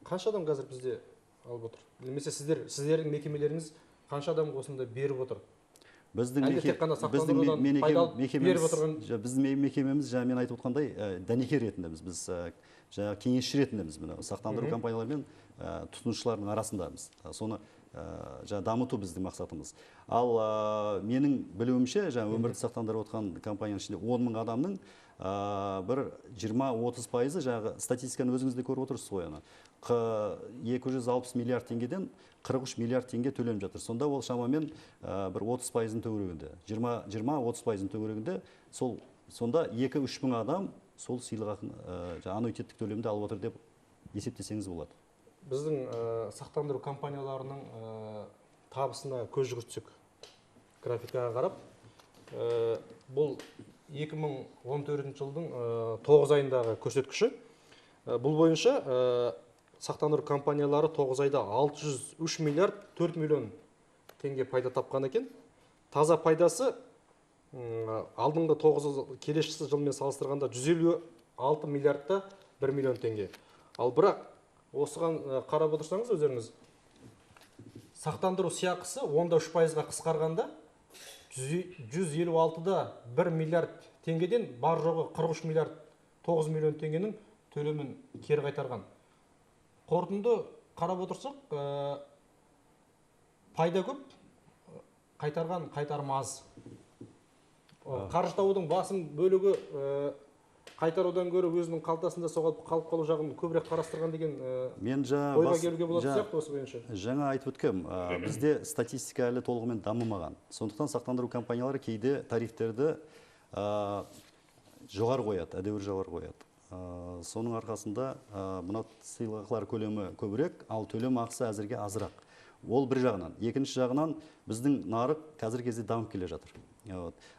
қанша адам қазір бізде алып отыр? Немесе сіздердің мекемелеріңіз қанша адам осында беріп отыр? Біздің мекемеміз жаңа мен айтып отқандай дәнекер ретіндеміз. Біз жаңа кеңесші ретіндеміз. Сақтандыру компаниялары мен тұтынушылардың арасындамыз. Соны жаңа дамыту біздің мақсатымыз. Ал менің білуімше, жаңа өмірді сақтандырып отқан компанияның ішінде 10 мың адамның бір 20-30% жаңағы статистиканы өзіңіз де көріп отырсыз ғой, 260 миллиард теңгеден 43 миллиард теңге төленіп жатыр. Сонда ол шамамен бір 30%-ның төңірегінде, 20-30%-ның төңірегінде, сонда 2-3 мың адам сол сыйлықақын аннуитеттік төлемді алып отыр деп есептесеңіз болады. Біздің сақтандыру компанияларының табысына көз жүгіртсек, графикаға қарап, бұл 2014 жылдың 9 айындағы көрсеткіші. Бұл бойынша сақтандыру компаниялары 9 айда 603 миллиард 4 миллион теңге пайда тапқан екен. Таза пайдасы алдыңғы келесі жылмен салыстырғанда 156 миллиардта 1 миллион теңге. Ал бірақ осыған қарап отырсаңыз өздеріңіз, сақтандыру сыйақысы 13%-ға қысқарғанда 156-да 1 миллиард теңгеден бар жоғы 43 миллиард 9 миллион теңгенің төлемін кері қайтарған. Қорытынды қарап отырсақ, пайда көп, қайтарған қайтарым аз. Қаржы басым бөлігі қайтарудан көрі өзінің қалтасында қалып қалу жағын көбірек қарастырған деген ойға келуге болады сияқты осы бойынша. Жаңа айтып өткем, бізде статистика әлі толығымен дамымаған. Сондықтан сақтандыру компаниялары кейде тарифтерді жоғары қояды, әдеуір жоғары қояды. Соның арқасында мына сыйлықақылар көлемі көбірек, ал төлем ақысы әзірге азырақ. Ол бір жағынан. Екінші жағынан біздің нарық қазір кезде дамып келе жатыр.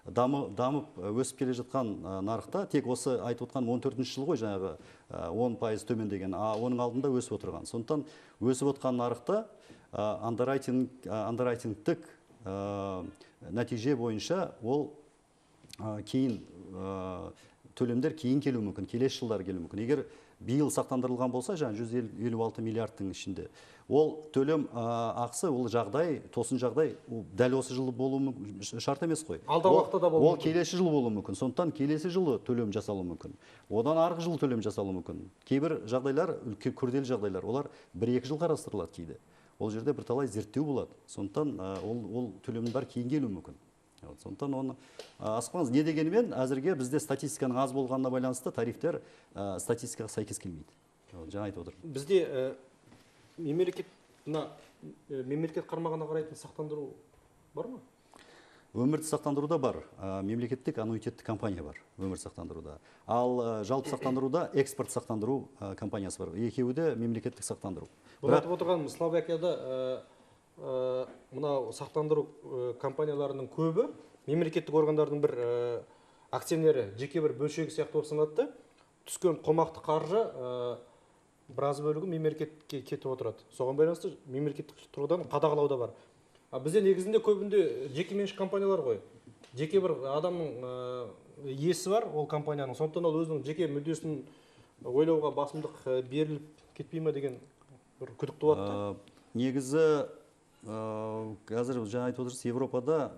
Дамып өсіп келе жатқан нарықта тек осы айтып отқан 14-ші жыл ғой, жаңағы 10% төмендеген, оның алдында өсіп отырған. Сондықтан өсіп отқан нарықта андеррайтингтік нәтиже бойынша ол кейін төлемдер кейін келуі мүмкін, келесі жылдар келуі мүмкін. Егер биыл сақтандырылған болса, 156 миллиардтың ішінде, ол төлем ақысы, ол жағдай, тосын жағдай, дәл осы жылы болуы шарт емес қой. Алдағы уақытта да болуы мүмкін. Ол келесі жыл болуы мүмкін. Сондықтан келесі жылы төлем жасалуы мүмкін. Одан арғы жылы төлем жасалуы мүмкін. Кейбір жағдайлар, күрделі жағдайлар, олар 1-2 жыл қарастырылады кейде. Ол жерде бірталай зерттеу болады. Сондықтан ол төлемнің бәрі кейін келуі мүмкін. Сондықтан оны асықпаңыз. Не дегенімен, әзірге бізде статистиканың аз болғанына байланысты тарифтер статистикаға сәйкес келмейді. Жаңа айтып отыр. Бізде мемлекет қармағына қарайтын сақтандыру бар ма? Өмірді сақтандыруда бар. Мемлекеттік аннуитеттік компания бар өмір сақтандыруда. Ал жалпы сақтандыруда экспорт сақтандыру компаниясы бар. Екеуі де мемлекеттік сақтандыру. Бұл айтып отырған Словакияда мына сақтандыру компанияларының көбі мемлекеттік органдардың бір акционері, жеке бір бөлшегі сияқты болып саналады. Түскен қомақты қаржы біраз бөлігі мемлекетке кетіп отырады. Соған байланысты мемлекеттік тұрғыдан қадағалау да бар. Бізде негізінде көбінде жеке меншік компаниялар ғой. Жеке бір адамның иесі бар ол компанияның. Сондықтан ол өзінің жеке мүддесін ойлауға басымдық беріліп кетпей ме деген бір күдік туады. Негізі қазір жаңа айтып отырсыз, Европада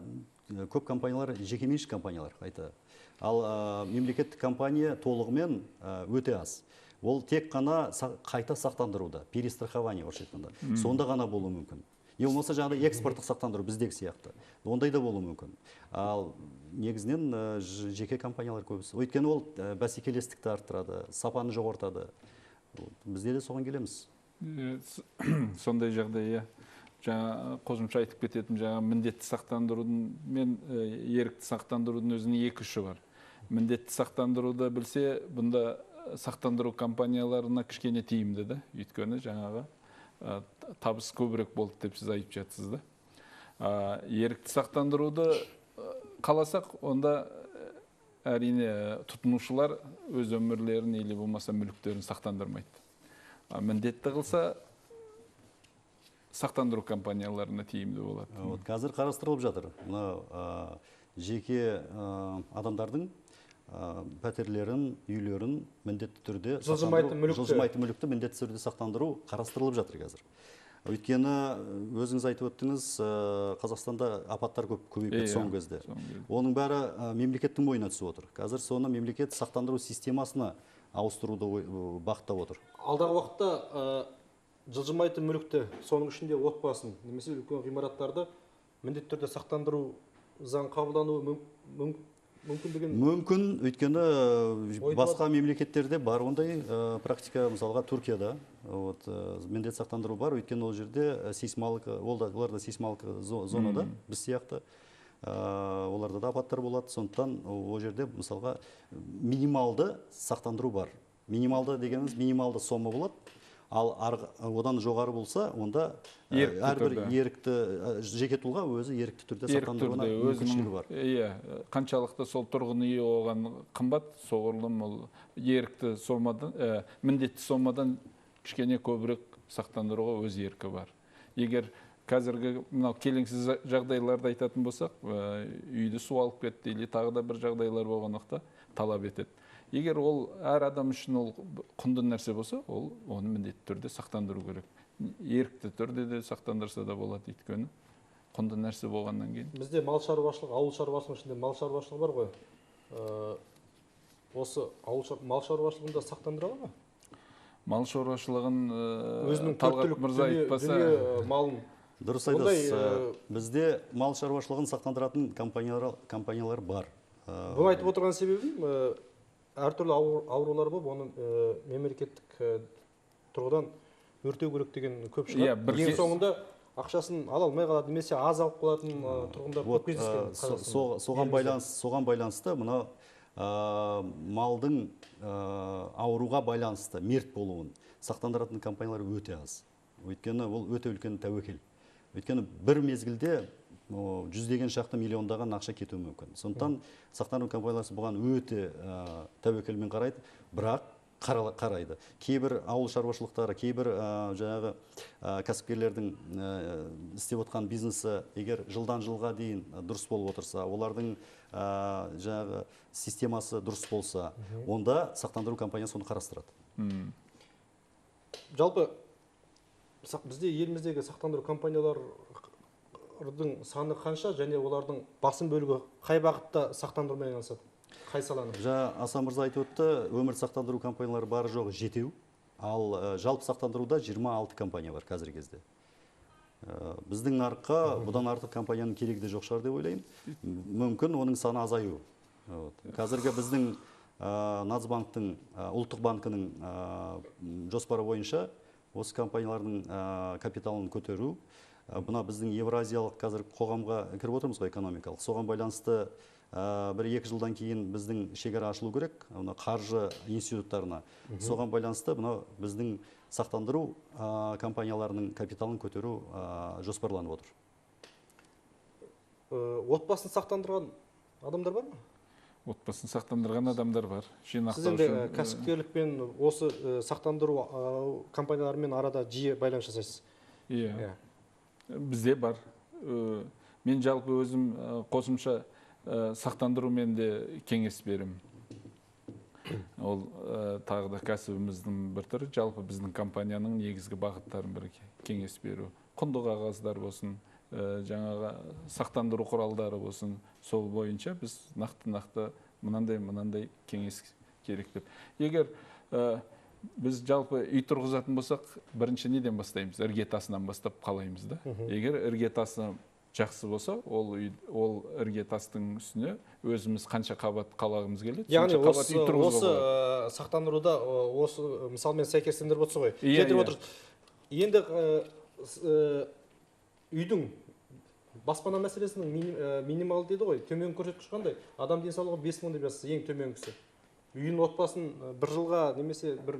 көп компаниялар жеке меншік компаниялар қайта. Ал мемлекеттік компания толығымен өте аз. Ол тек қана қайта сақтандыруда, перестрахование орысша айтқанда. Сонда ғана болуы мүмкін. Не болмаса жаңағыдай экспорттық сақтандыру біздегі сияқты. Ондай да болуы мүмкін. Ал негізінен жеке компаниялар көбісі. Өйткені ол бәсекелестікті арттырады, сапаны жоғартады. Бізде де соған келеміз. Сондай жағдай, жаңа қосымша айтып кететін, жаңа міндетті сақтандырудың мен ерікті сақтандырудың өзінің екі үші бар. Міндетті сақтандыруды білсе, бұнда сақтандыру компанияларына кішкене тиімді да, өйткені жаңағы табыс көбірек болды деп сіз айтып жатсыз да. Ерікті сақтандыруды қаласақ, онда әрине тұтынушылар өз өмірлерін или болмаса мүліктерін сақтандырмайды. Міндетті қылса, сақтандыру компанияларына тиімді болады. Қазір қарастырылып жатыр. Жеке адамдардың пәтерлерін, үйлерін міндетті түрде жылжымайтын мүлікті міндетті түрде сақтандыру қарастырылып жатыр қазір. Өйткені өзіңіз айтып өттіңіз, Қазақстанда апаттар көбейіп кетті соңғы кезде. Оның бәрі мемлекеттің мойнына түсіп отыр. Қазір соны мемлекет сақтандыру системасына ауыстыруды бақыттап отыр. Алдағы уақытта жылжымайтын мүлікті, соның ішінде отбасын, немесе үлкен ғимараттарды міндетті түрде сақтандыру заң қабылдануы мүмкін. Өйткені басқа мемлекеттерде бар ондай практика, мысалға Түркияда міндет сақтандыру бар, өйткені ол жерде сейсмалық, оларда сейсмалық зонада, біз сияқты, оларда да апаттар болады, сондықтан ол жерде мысалға минималды сақтандыру бар. Минималды дегеніміз минималды сома болады. Ал одан жоғары болса, онда әрбір ерікті жеке тұлға өзі ерікті түрде сақтандыруына мүмкіншілігі бар. Қаншалықты сол тұрғын үй оған қымбат, соғұрлым ол ерікті сомадан, міндетті сомадан кішкене көбірек сақтандыруға өз еркі бар. Егер қазіргі мынау келеңсіз жағдайларды айтатын болсақ, үйді су алып кетті, или тағы да бір жағдайлар болған уақытта талап етеді. Егер ол әр адам үшін ол құнды нәрсе болса, ол оны міндетті түрде сақтандыру керек. Ерікті түрде де сақтандырса да болады, өйткені құнды нәрсе болғаннан кейін. Бізде мал шаруашылығы, ауыл шаруашылығы ішінде мал шаруашылығы бар ғой. Осы мал шаруашылығында сақтандырады ма? Мал шаруашылығын өзінің Талғат мырза айтпаса, малын. Дұрыс айтасыз. Бізде мал шаруашылығын сақтандыратын компаниялар бар. Бұл айтып отырған себебім, әртүрлі аурулар болып, оның мемлекеттік тұрғыдан өртеу керек деген көп шығар. Ең соңында ақшасын ала алмай қалады, немесе аз алып қалатын тұрғындар көп кездескен. Соған байланысты мына малдың ауруға байланысты мерт болуын сақтандыратын компаниялар өте аз. Өйткені ол өте үлкен тәуекел. Өйткені бір мезгілде жүздеген шақты миллиондаған ақша кетуі мүмкін. Сондықтан сақтандыру компаниялары бұған өте тәуекелмен қарайды, бірақ қарайды. Кейбір ауыл шаруашылықтары, кейбір жаңағы кәсіпкерлердің істеп отқан бизнесі егер жылдан жылға дейін дұрыс болып отырса, олардың жаңағы системасы дұрыс болса, онда сақтандыру компаниясы соны қарастырады. Жалпы бізде еліміздегі сақтандыру компаниялардың саны қанша, және олардың басым бөлігі қай бағытта сақтандырумен айналысады? Қай саланы? Асан мырза айтып өтті, өмір сақтандыру компаниялары бары жоғы 7, ал жалпы сақтандыруда 26 компания бар қазіргі кезде. Біздің нарыққа бұдан артық компанияның керегі де жоқ шығар деп ойлаймын. Мүмкін оның саны азаю. Қазіргі біздің Нацбанктың, ұлттық банкінің жоспары бойынша осы компаниялардың капиталын көтеру, бұна біздің евразиялық қазір қоғамға кіріп отырмыз ғой, экономикалық. Соған байланысты 1-2 жылдан кейін біздің шекара ашылу керек, қаржы институттарына. Соған байланысты біздің сақтандыру компанияларының капиталын көтеру жоспарланып отыр. Отбасын сақтандырған адамдар бар ма? Отбасын сақтандырған адамдар бар. Сіз енді кәсіпкерлікпен осы сақтандыру компанияларымен арада жиі байланыс жасайсыз? Иә, бізде бар. Мен жалпы өзім қосымша сақтандырумен де кеңес берем. Ол тағы да кәсібіміздің бір түрі. Жалпы біздің компанияның негізгі бағыттарын бір кеңес беру. Құнды қағаздар болсын, жаңаға сақтандыру құралдары болсын, сол бойынша біз нақты мынандай кеңес керек деп. Егер біз жалпы үй тұрғызатын болсақ, бірінші неден бастаймыз? Іргетасынан бастап қалаймыз да. Егер іргетасы жақсы болса, ол іргетастың үстіне өзіміз қанша қабат қалағымыз келеді. Яғни осы сақтандыруда осы мысалмен сәйкестендіріп отырсыз ғой. Енді үйдің баспана мәселесінің минимал дейді ғой, төмен көрсеткіш қандай? Адам денсаулығы 5 мың деп жазса, ең төменгісі. Үйін отбасын бір жылға немесе бір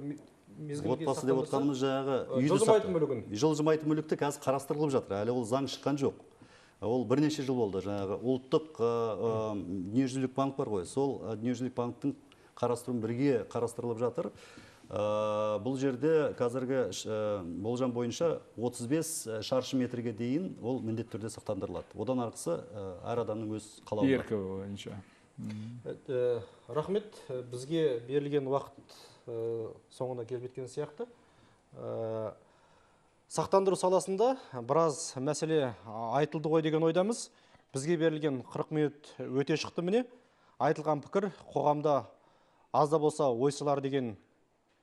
мезгілге отбасы деп отқанымыз жаңағы жылжымайтын мүлікті қазір қарастырылып жатыр. Әлі ол заң шыққан жоқ. Ол бірнеше жыл болды. Жаңағы ұлттық дүниежүзілік банк бар ғой. Сол дүниежүзілік банктың қарастыруын бірге қарастырылып жатыр. Бұл жерде қазіргі болжам бойынша 35 шаршы метрге дейін ол міндетті түрде сақтандырылады. Одан арқысы әр адамның өз қалауы бар. Еркі бойынша. Рахмет, бізге берілген уақыт соңына келіп жеткен сияқты. Сақтандыру саласында біраз мәселе айтылды ғой деген ойдамыз. Бізге берілген 40 минут өте шықты міне. Айтылған пікір қоғамда аз да болса ой салар деген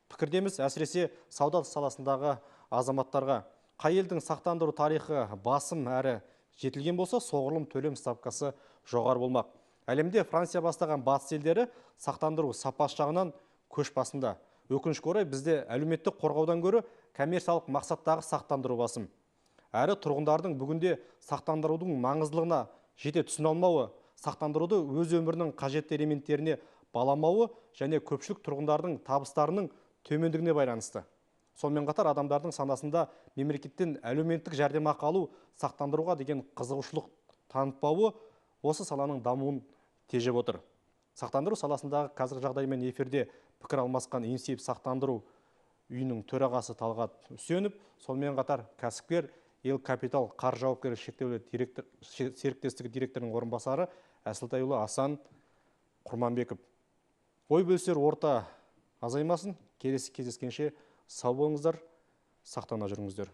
пікірдеміз. Әсіресе сауда саласындағы азаматтарға. Қай елдің сақтандыру тарихы басым әрі жетілген болса, соғұрлым төлем ставкасы жоғары болмақ. Әлемде Франция бастаған батыс елдері сақтандыру сапасы жағынан көш басында. Өкінішке орай бізде әлеуметтік қорғаудан гөрі коммерциялық мақсаттағы сақтандыру басым. Әрі тұрғындардың бүгінде сақтандырудың маңыздылығына жете түсіне алмауы, сақтандыруды өз өмірінің қажетті элементтеріне баламауы және көпшілік тұрғындардың табыстарының төмендігіне байланысты. Сонымен қатар адамдардың санасында мемлекеттен әлеуметтік жәрдемақы алу сақтандыруға деген қызығушылық танытпауы осы саланың дамуын тежеп отыр. Сақтандыру саласындағы қазіргі жағдаймен эфирде пікір алмасқан Инсейп сақтандыру үйінің төрағасы Талғат Үсенов, сонымен қатар кәсіпкер Ел Капитал қаржы жауапкершілігі шектеулі серіктестігі директорының орынбасары Әсілтайұлы Асан Құрманбеков. Ой бөлісер орта азаймасын, келесі кездескенше сау болыңыздар, сақтана жүріңіздер.